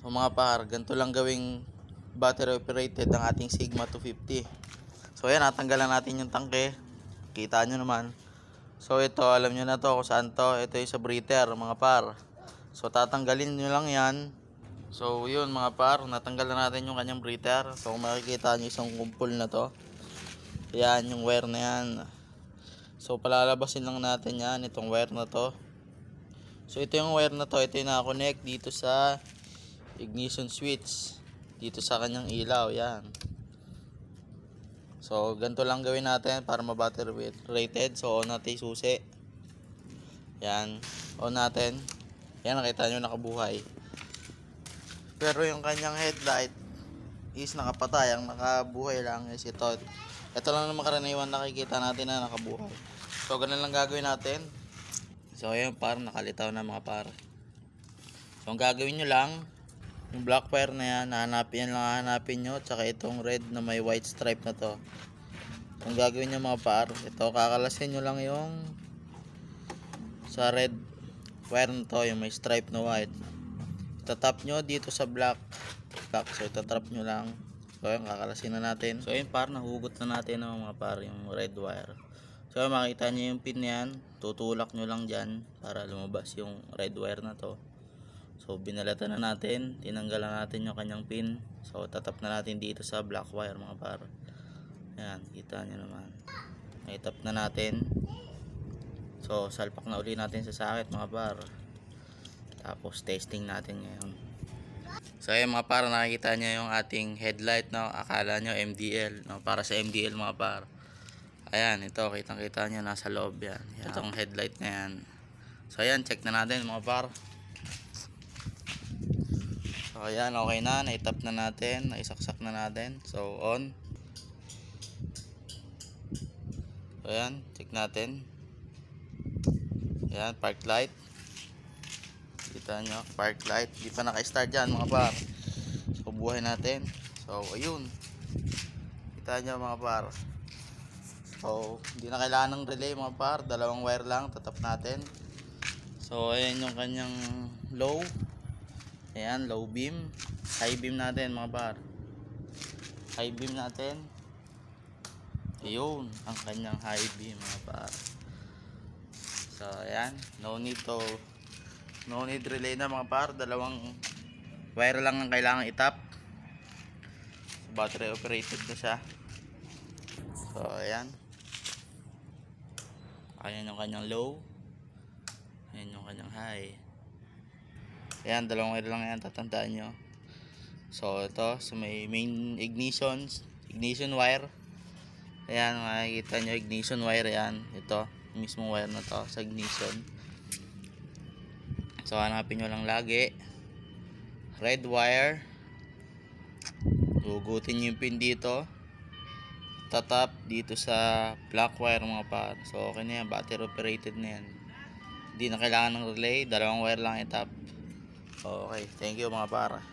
So mga par, ganito lang gawing battery operated ang ating Sigma 250. So ayan, natanggalan natin yung tangke. Kita nyo naman. So ito, alam nyo na to kung saan to. Ito yung sa breather mga par. So tatanggalin nyo lang yan. So yun mga par, natanggal na natin yung kanyang breather. So kung makikita nyo isang kumpul na to, yan yung wire na yan. So palalabasin lang natin yan, itong wire na to. So ito yung wire na to, ito yung nakakonect dito sa ignition switch, dito sa kanyang ilaw, yan. So ganito lang gawin natin para ma-battery rated. So on natin yung susi, yan, on natin. Yan, nakita nyo nakabuhay. Pero yung kanyang headlight is nakapatay, ang nakabuhay lang is ito. Ito lang naman karaniwan nakikita natin na nakabuhay. So ganun lang gagawin natin. So ayun, parang nakalitaw na mga par. So ang gagawin nyo lang, yung black wire na yan, hanapin nyo, tsaka itong red na may white stripe na to. Ang gagawin nyo mga par, ito kakalasin nyo lang yung sa red wire na to, yung may stripe na white. Itatap nyo dito sa black. So itatrap nyo lang. So yun, kakalasin na natin. So yun par, nahugot na natin mga par yung red wire. So makita nyo yung pin na yan, tutulak nyo lang dyan para lumabas yung red wire na to. So binalatan na natin, tinanggalan natin yung kanyang pin. So tatap na natin dito sa black wire mga par. Ayan, kita nyo naman. Itap na natin. So salpak na uli natin sa socket mga par. Tapos testing natin ngayon. So ayan mga par, nakikita nyo yung ating headlight, no? Akala nyo MDL, no? Para sa MDL mga par. Ayan, ito kitang kita nyo nasa loob yan. Itong headlight na yan. So ayan, check na natin mga par. So ayan, okay na, naitap na natin, naisaksak na natin. So on. So ayan, check natin. Ayan, park light. Kita nyo, park light. Di pa naka-start dyan mga par. So buhay natin. So ayun, kita nyo mga par. So hindi na kailangan ng relay mga par, dalawang wire lang, tatap natin. So ayan yung kanyang low. Ayan, low beam. High beam natin mga par. High beam natin. Ayun, ang kanyang high beam mga par. So ayan, no need relay na mga par. Dalawang wire lang ang kailangan itap. So, battery operated na siya. So ayan. Ayan yung kanyang low. Ayan yung kanyang high. Ayan, dalawang wire lang yan, tatandaan nyo. So ito, so may main ignition wire. Ayan, makikita nyo ignition wire yan. Ito, mismong wire na to sa ignition. So hanapin nyo lang lagi red wire. Hugutin nyo yung pin dito, tatap dito sa black wire mga par. So okay na yan, battery operated na yan. Hindi na kailangan ng relay, dalawang wire lang itap. Okay, thank you mga par.